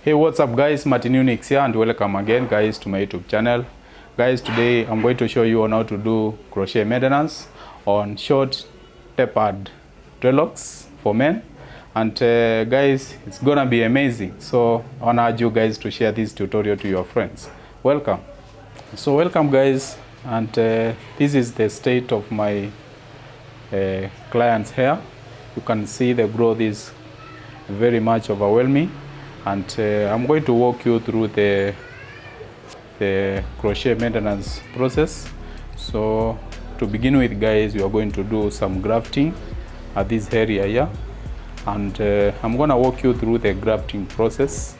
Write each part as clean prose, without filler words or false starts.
Hey, what's up guys, Martin Unix here and welcome again guys to my YouTube channel. Guys, today I'm going to show you on how to do crochet maintenance on short tapered dreadlocks for men. And guys, it's gonna be amazing. So I wanna urge you guys to share this tutorial to your friends. Welcome. So welcome guys, and this is the state of my client's hair. You can see the growth is very much overwhelming. And I'm going to walk you through the crochet maintenance process. So to begin with guys, we are going to do some grafting at this area here, and I'm going to walk you through the grafting process.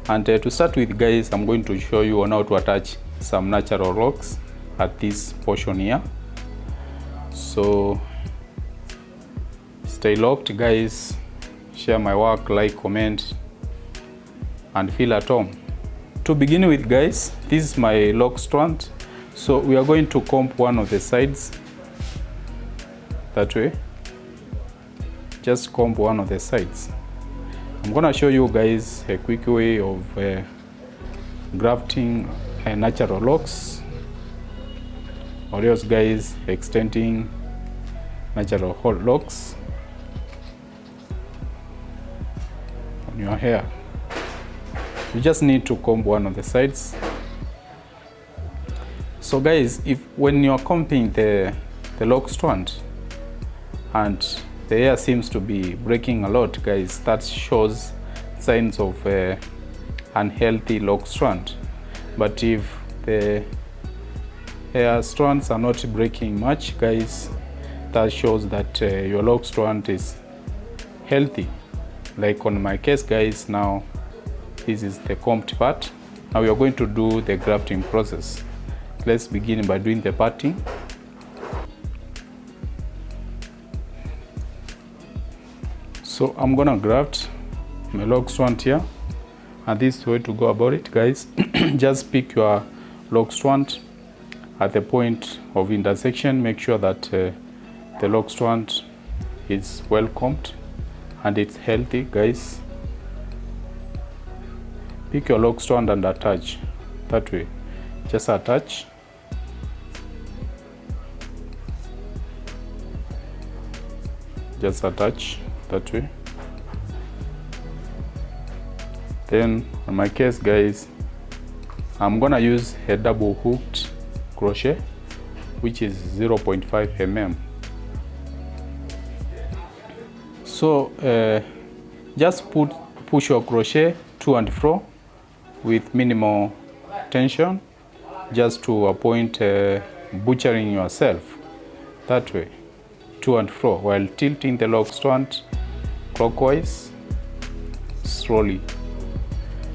And to start with guys, I'm going to show you on how to attach some natural locks at this portion here. So stay locked guys, share my work, like, comment, and feel at home. To begin with guys, this is my lock strand. So we are going to comb one of the sides that way. Just comb one of the sides. I'm gonna show you guys a quick way of grafting natural locks, or else guys extending natural locks on your hair. You just need to comb one of the sides. So guys, if when you're combing the lock strand and the hair seems to be breaking a lot guys, that shows signs of unhealthy lock strand. But if the hair strands are not breaking much guys, that shows that your lock strand is healthy. Like on my case guys, now this is the combed part. Now we are going to do the grafting process. Let's begin by doing the parting. So I'm gonna graft my lock strand here, and this is the way to go about it guys. Just pick your lock strand at the point of intersection. Make sure that the lock strand is well combed and it's healthy guys. Pick your lock strand and attach that way. Just attach. Just attach that way. Then on my case guys, I'm gonna use a double hooked crochet, which is 0.5 mm. So just push your crochet to and fro with minimal tension, just to a point butchering yourself that way, to and fro, while tilting the lock strand clockwise slowly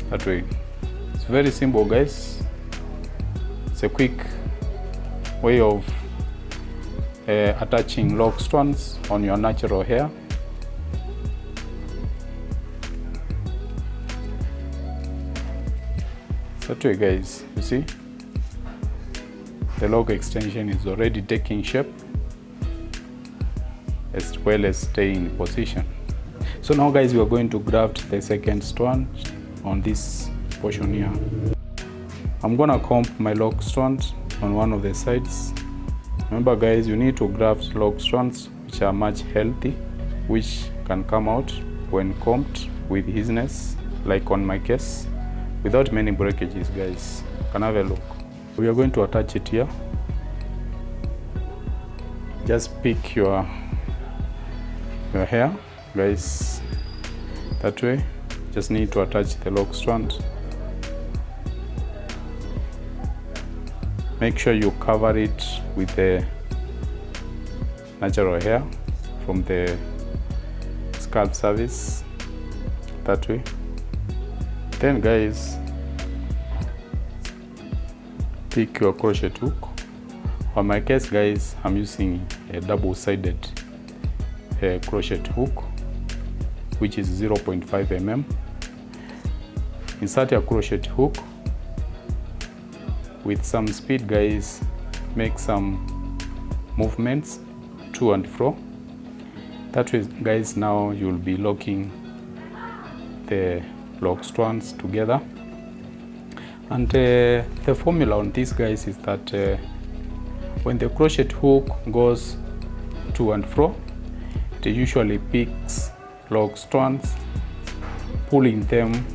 that way. It's very simple guys. It's a quick way of attaching lock strands on your natural hair. That way guys, you see the lock extension is already taking shape as well as staying in position. So now guys, we are going to graft the second strand on this portion here. I'm gonna comb my lock strand on one of the sides. Remember guys, you need to graft lock strands which are much healthy, which can come out when combed with easiness, like on my case, without many breakages guys. You can have a look. We are going to attach it here. Just pick your hair guys that way. Just need to attach the lock strand. Make sure you cover it with the natural hair from the scalp surface that way. Then guys, pick your crochet hook. On my case guys, I'm using a double-sided crochet hook, which is 0.5 mm. Insert your crochet hook with some speed guys. Make some movements to and fro. That way guys, now you'll be locking the lock strands together. And the formula on this, guys, is that when the crochet hook goes to and fro, it usually picks lock strands, pulling them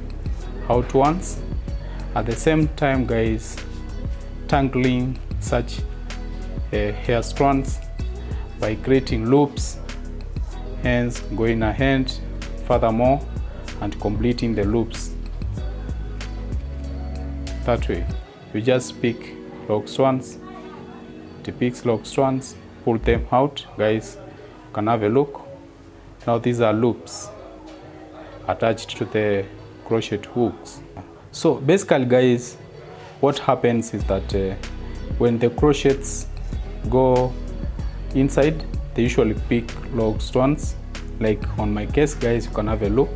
outwards. At the same time, guys, tangling such hair strands by creating loops, hence going ahead furthermore and completing the loops. That way, you just pick lock strands, it picks lock strands, pull them out. Guys, you can have a look. Now these are loops attached to the crochet hooks. So basically, guys, what happens is that when the crochets go inside, they usually pick lock strands. Like on my case, guys, you can have a look.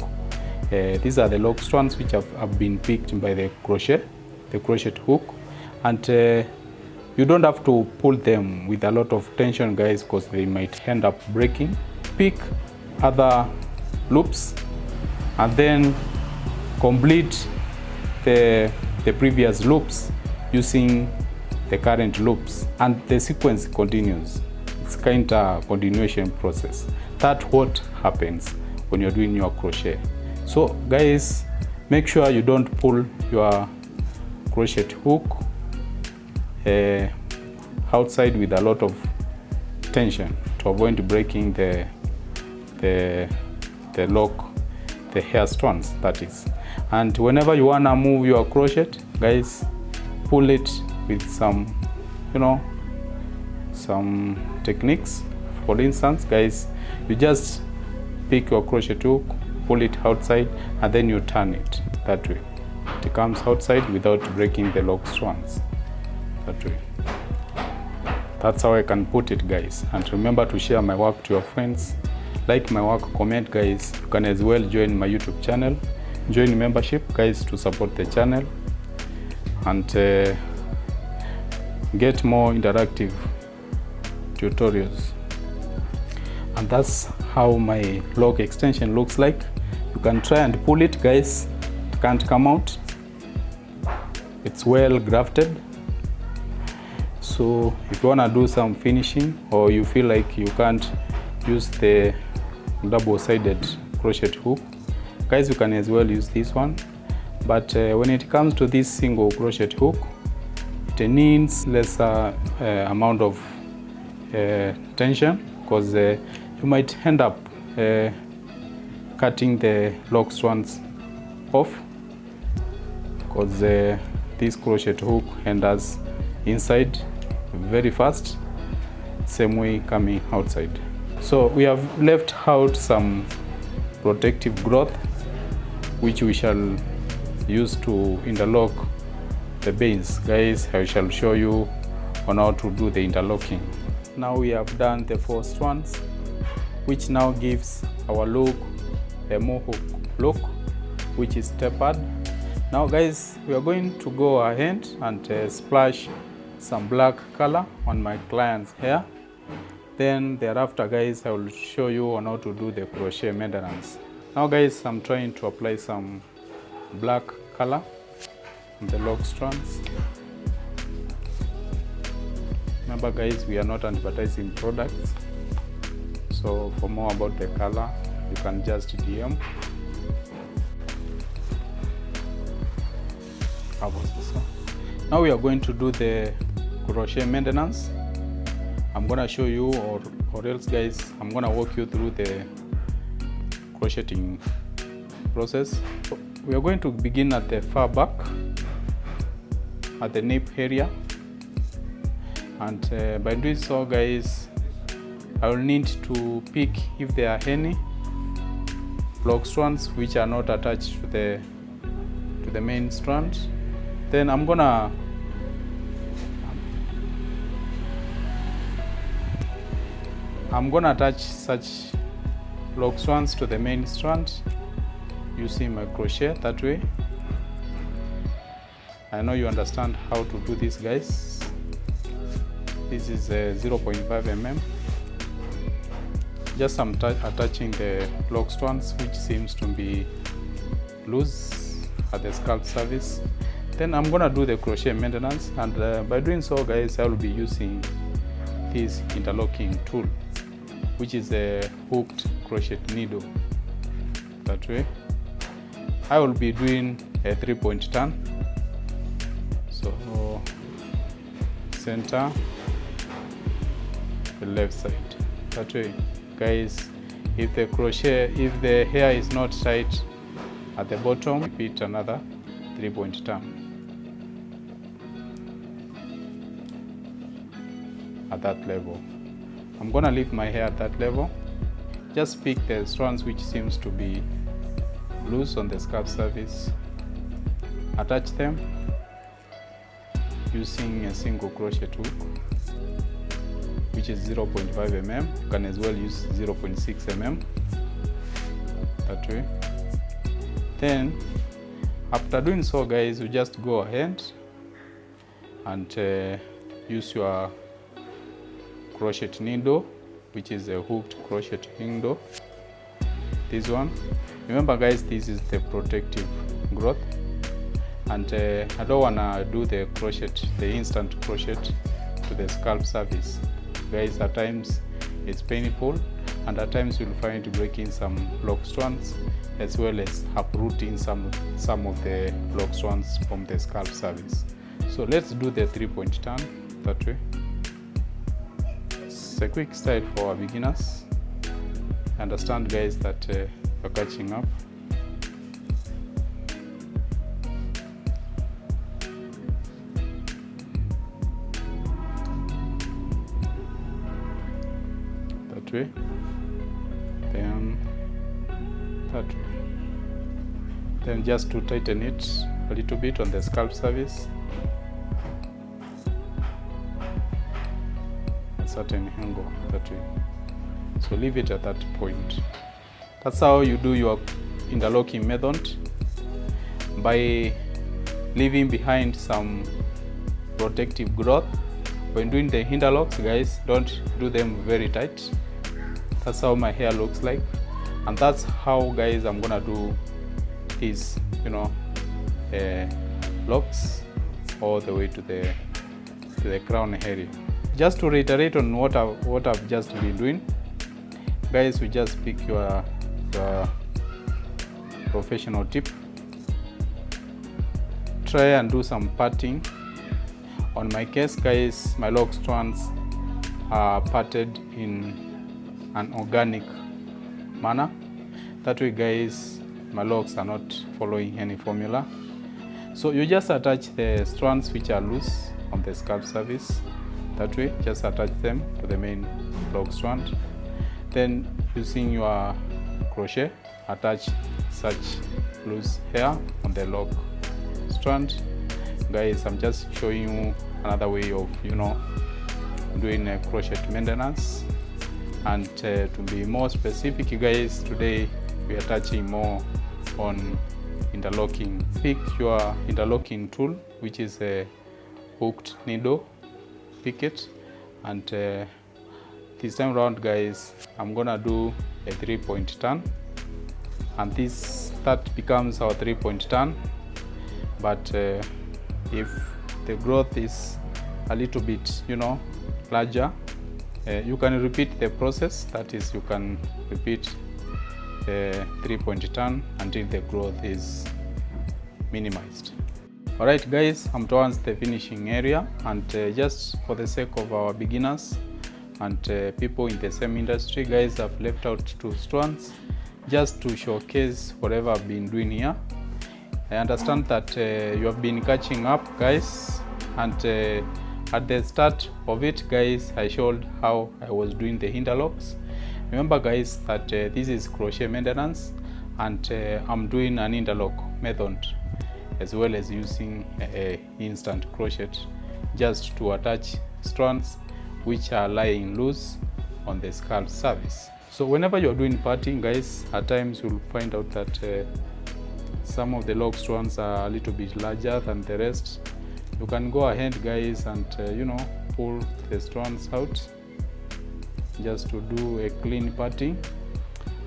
These are the lock strands which have been picked by the crochet hook, and you don't have to pull them with a lot of tension, guys, because they might end up breaking. Pick other loops and then complete the previous loops using the current loops, and the sequence continues. It's kind of continuation process. That's what happens when you're doing your crochet. So guys, make sure you don't pull your crochet hook outside with a lot of tension to avoid breaking the lock, the hair strands, that is. And whenever you wanna move your crochet, guys, pull it with some, some techniques. For instance, guys, you just pick your crochet hook, pull it outside, and then you turn it that way. It comes outside without breaking the lock strands. That way. That's how I can put it, guys. And remember to share my work to your friends. Like my work, comment, guys. You can as well join my YouTube channel. Join membership, guys, to support the channel and get more interactive tutorials. And that's how my lock extension looks like. You can try and pull it, guys. It can't come out. It's well grafted. So if you want to do some finishing, or you feel like you can't use the double-sided crochet hook, guys, you can as well use this one. But when it comes to this single crochet hook, it needs lesser amount of tension, because you might end up cutting the lock strands off, because this crochet hook enters inside very fast, same way coming outside. So we have left out some protective growth which we shall use to interlock the base. Guys, I shall show you on how to do the interlocking. Now we have done the 4 strands, which now gives our look a mohawk look, which is tapered. Now guys, we are going to go ahead and splash some black color on my client's hair. Then thereafter, guys, I will show you on how to do the crochet maintenance. Now guys, I'm trying to apply some black color on the lock strands. Remember guys, we are not advertising products, so for more about the color, you can just DM. Now we are going to do the crochet maintenance. I'm gonna show you, or else guys, I'm gonna walk you through the crocheting process. So we are going to begin at the far back, at the nape area, and by doing so, guys, I will need to pick if there are any lock strands which are not attached to the main strand. Then I'm gonna attach such lock strands to the main strand using my crochet that way. I know you understand how to do this, guys. This is 0.5 mm. Just I'm attaching the lock strands which seems to be loose at the scalp surface. Then I'm gonna do the crochet maintenance, and by doing so, guys, I will be using this interlocking tool, which is a hooked crochet needle. That way I will be doing a 3-point turn. So center, the left side. That way, guys, if the hair is not tight at the bottom, repeat another 3-point turn at that level. I'm gonna leave my hair at that level. Just pick the strands which seems to be loose on the scalp surface, attach them using a single crochet hook, which is 0.5 mm. You can as well use 0.6 mm. That way. Then after doing so, guys, you just go ahead and use your crochet needle, which is a hooked crochet needle. This one, remember, guys, this is the protective growth, and I don't wanna do the instant crochet to the scalp surface. Guys, at times it's painful, and at times you'll find breaking some lock strands as well as uprooting some of the lock strands from the scalp surface. So let's do the 3-point turn that way. It's a quick style for our beginners. Understand, guys, that you're catching up. That way, then that way. Then just to tighten it a little bit on the scalp surface, a certain angle, that way. So leave it at that point. That's how you do your interlocking method, by leaving behind some protective growth. When doing the interlocks, guys, don't do them very tight. That's how my hair looks like, and that's how, guys, I'm gonna do these, locks all the way to the crown area. Just to reiterate on what I've just been doing, guys, we just pick your professional tip, try and do some parting. On my case, guys, my lock strands are parted in an organic manner. That way, guys, my locks are not following any formula. So you just attach the strands which are loose on the scalp surface. That way, just attach them to the main lock strand. Then, using your crochet, attach such loose hair on the lock strand. Guys, I'm just showing you another way of doing a crochet maintenance. And to be more specific, you guys, today we are touching more on interlocking. Pick your interlocking tool, which is a hooked needle. Pick it, and this time around, guys, I'm gonna do a 3-point turn, and that becomes our 3-point turn. But if the growth is a little bit larger, you can repeat the process. That is, you can repeat the 3-point turn until the growth is minimized. Alright, guys, I'm towards the finishing area, and just for the sake of our beginners and people in the same industry, guys, I've left out 2 strands just to showcase whatever I've been doing here. I understand that you have been catching up, guys, and at the start of it, guys, I showed how I was doing the interlocks. Remember, guys, that this is crochet maintenance, and I'm doing an interlock method as well as using a instant crochet just to attach strands which are lying loose on the scalp surface. So whenever you're doing parting, guys, at times you'll find out that some of the lock strands are a little bit larger than the rest. You can go ahead, guys, and pull the strands out just to do a clean parting.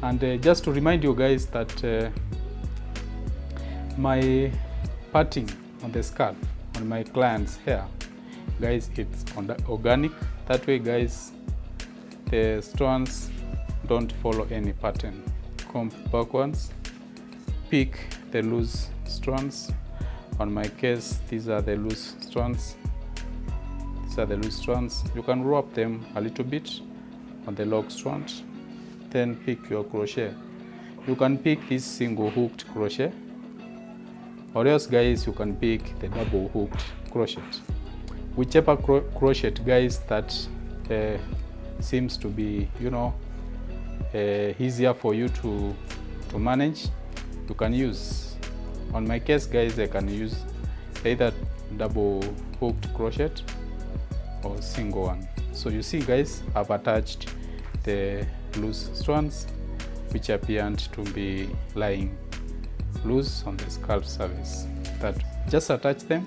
And just to remind you, guys, that my parting on the scarf on my client's hair, guys, it's organic. That way, guys, the strands don't follow any pattern. Comb backwards, pick the loose strands. On my case, these are the loose strands. You can wrap them a little bit on the lock strand, then pick your crochet. You can pick this single hooked crochet, or else, guys, you can pick the double hooked crochet. Whichever crochet, guys, that seems to be, easier for you to manage, you can use. On my case, guys, I can use either double hooked crochet or single one. So you see, guys, I've attached the loose strands which appeared to be lying loose on the scarf surface. That just attach them,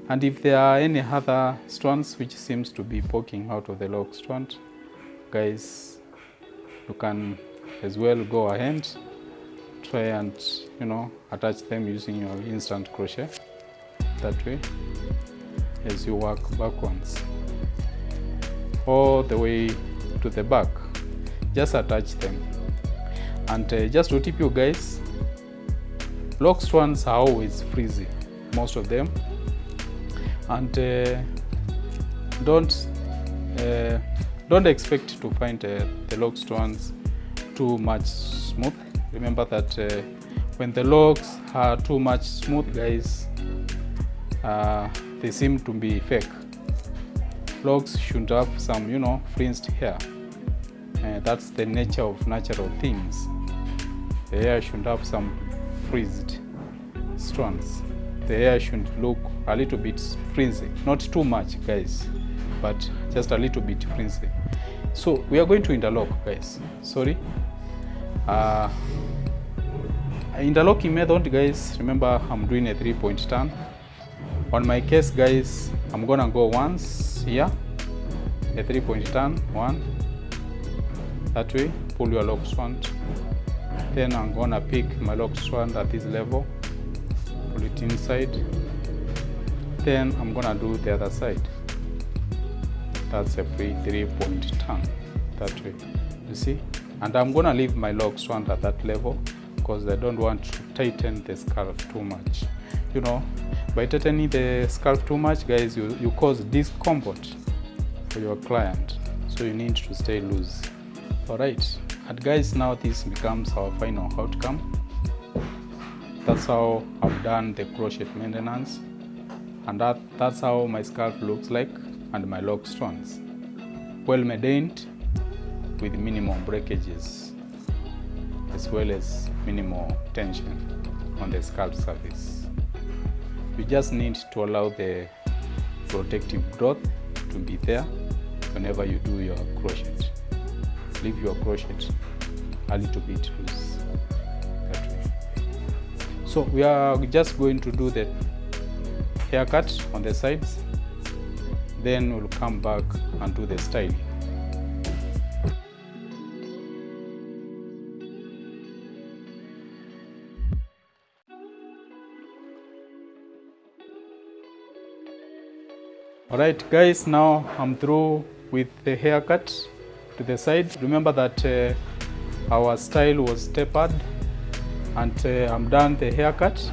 and if there are any other strands which seems to be poking out of the lock strand, guys, you can as well go ahead, try and attach them using your instant crochet. That way, as you work backwards all the way to the back, just attach them. And just to tip you guys, lock strands are always frizzy, most of them, and don't expect to find the lock strands too much smooth. Remember that when the locks are too much smooth, guys, they seem to be fake. Locks should have some, fringed hair. That's the nature of natural things. The hair should have some frizzed strands. The hair should look a little bit frizzy, not too much, guys, but just a little bit frizzy. So we are going to interlock, guys. Sorry. Interlocking method, guys, remember I'm doing a 3-point turn. On my case, guys, I'm gonna go once here, a 3-point turn, 1, that way, pull your lock strand. Then I'm gonna pick my lock strand at this level, pull it inside. Then I'm gonna do the other side. That's a 3-point turn, that way, you see. And I'm gonna leave my lock strand at that level because I don't want to tighten the scarf too much. By tightening the scarf too much, guys, you cause discomfort for your client. So you need to stay loose. Alright, and guys, now this becomes our final outcome. That's how I've done the crochet maintenance, and that's how my scarf looks like, and my lock strands. Well maintained with minimum breakages, as well as minimal tension on the scarf surface. You just need to allow the protective growth to be there whenever you do your crochet. Leave your crochet a little bit loose, that way. So we are just going to do the haircut on the sides, then we'll come back and do the styling. Alright, guys, now I'm through with the haircut to the side. Remember that our style was tapered, and I'm done the haircut.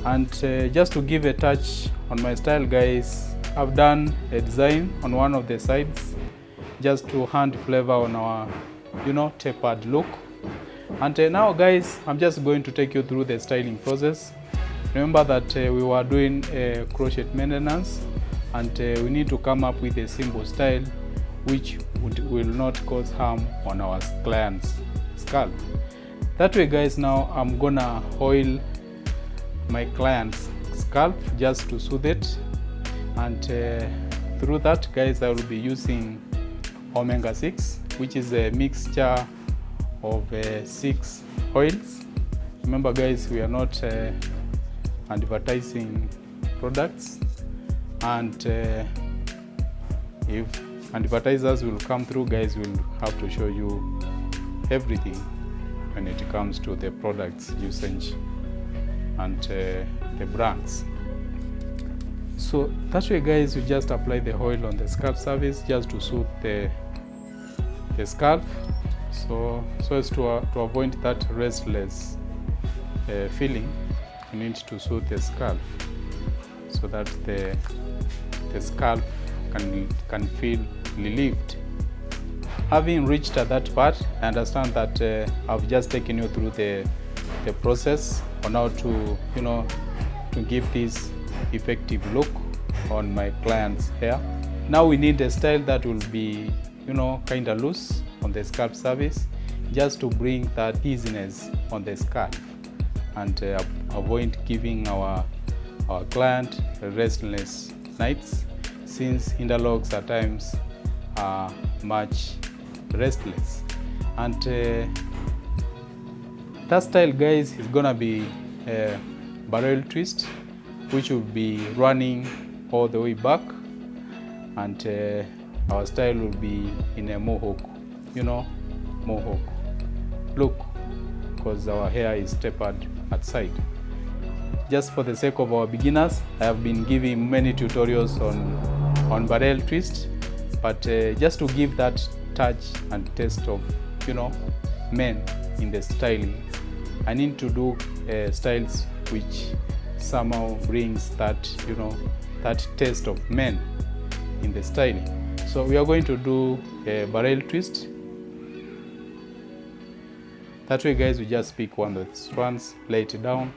And just to give a touch on my style, guys, I've done a design on one of the sides just to hand flavor on our tapered look. And now, guys, I'm just going to take you through the styling process. Remember that we were doing a crochet maintenance, and we need to come up with a simple style which will not cause harm on our client's scalp. That way, guys, now I'm gonna oil my client's scalp just to soothe it, and through that, guys, I will be using omega-6, which is a mixture of 6 oils. Remember, guys, we are not advertising products, and if advertisers will come through, guys, we'll have to show you everything when it comes to the product's usage. and the brands. So that way, guys, you just apply the oil on the scarf surface just to soothe the scarf, so as to avoid that restless feeling. You need to soothe the scarf so that the scarf can feel relieved. Having reached at that part, I understand that I've just taken you through the process on how to to give this effective look on my client's hair. Now we need a style that will be kind of loose on the scarf surface, just to bring that easiness on the scarf and avoid giving our client restless nights, since interlocks at times are much restless. And that style, guys, is gonna be a barrel twist, which will be running all the way back, and our style will be in a mohawk, mohawk look, because our hair is tapered at side. Just for the sake of our beginners, I have been giving many tutorials on barrel twist, but just to give that touch and taste of men in the styling, I need to do styles which somehow brings that that taste of men in the styling. So we are going to do a barrel twist. That way, guys, we just pick one of the strands, lay it down,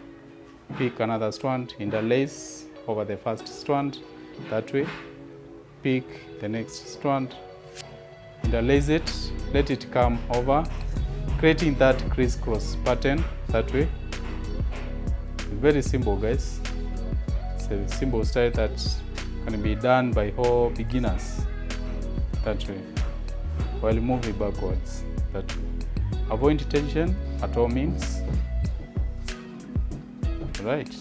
pick another strand, interlace over the first strand. That way, pick the next strand, interlace it, let it come over, creating that crisscross pattern. That way, very simple, guys. It's a simple style that can be done by all beginners. That way, while moving backwards. That way, avoid tension at all means. Right,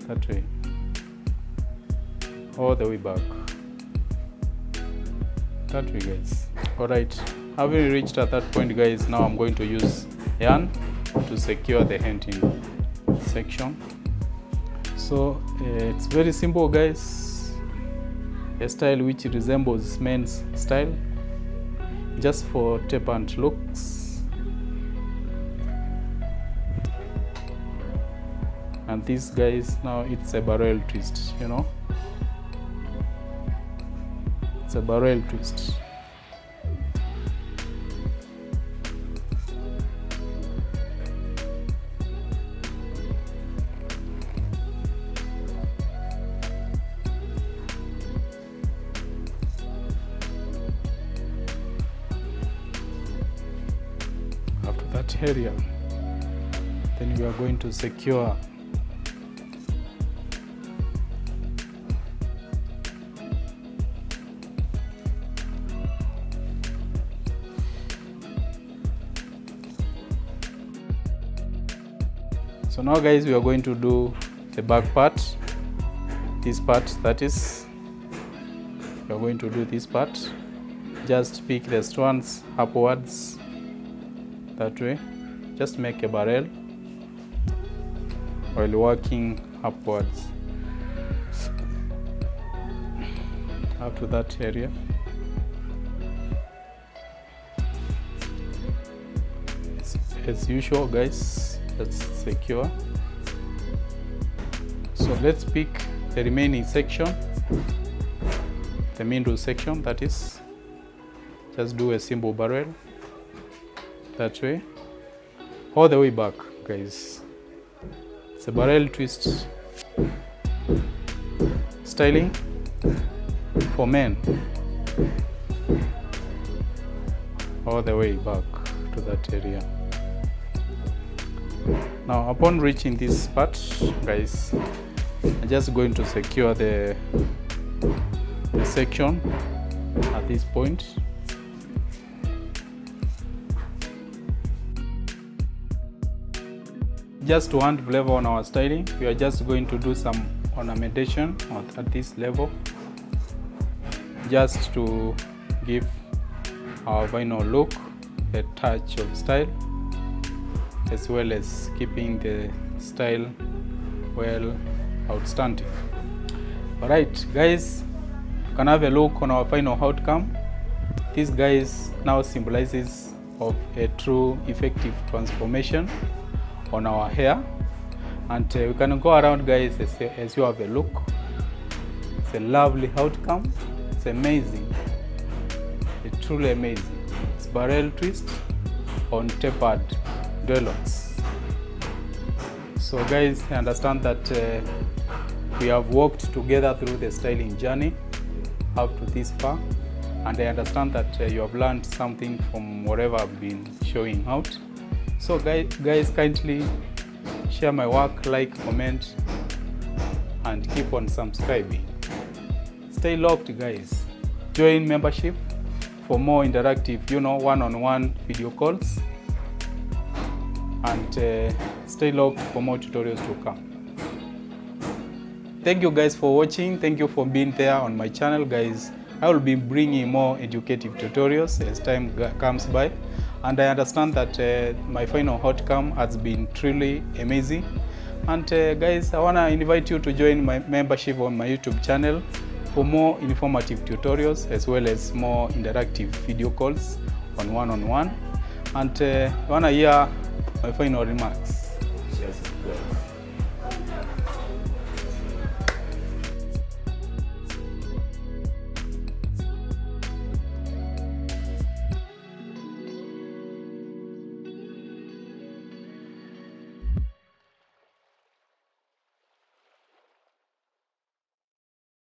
that way, all the way back. That way, guys. All right, having reached at that point, guys, now I'm going to use yarn to secure the ending section. So it's very simple, guys. A style which resembles men's style, just for tapered looks. And this, guys, now it's a barrel twist, it's a barrel twist. After that area, then we are going to secure So now, guys, we are going to do the back part, this part, that is, we are going to do this part. Just pick the strands upwards, that way, just make a barrel while working upwards up to that area. As usual, guys, let's secure. So let's pick the remaining section, the middle section, that is, just do a simple barrel that way, all the way back, guys. It's a barrel twist styling for men, all the way back to that area. Now, upon reaching this part, guys, I'm just going to secure the section at this point. Just to add flavor on our styling, we are just going to do some ornamentation at this level, just to give our vinyl look a touch of style, as well as keeping the style well outstanding. Alright guys, you can have a look on our final outcome. This guys now symbolizes of a true effective transformation on our hair, and we can go around guys as you have a look. It's a lovely outcome. It's amazing. It's truly amazing. It's barrel twist on tapered dreadlocks. So guys, I understand that we have walked together through the styling journey up to this far, and I understand that you have learned something from whatever I've been showing out. So guys, kindly share my work, like, comment, and keep on subscribing. Stay locked guys. Join membership for more interactive, one-on-one video calls, and stay locked for more tutorials to come. Thank you guys for watching. Thank you for being there on my channel guys. I will be bringing more educative tutorials as time comes by, and I understand that my final outcome has been truly amazing. And guys, I want to invite you to join my membership on my YouTube channel for more informative tutorials as well as more interactive video calls on one-on-one. And I want to hear my final remarks. Yes,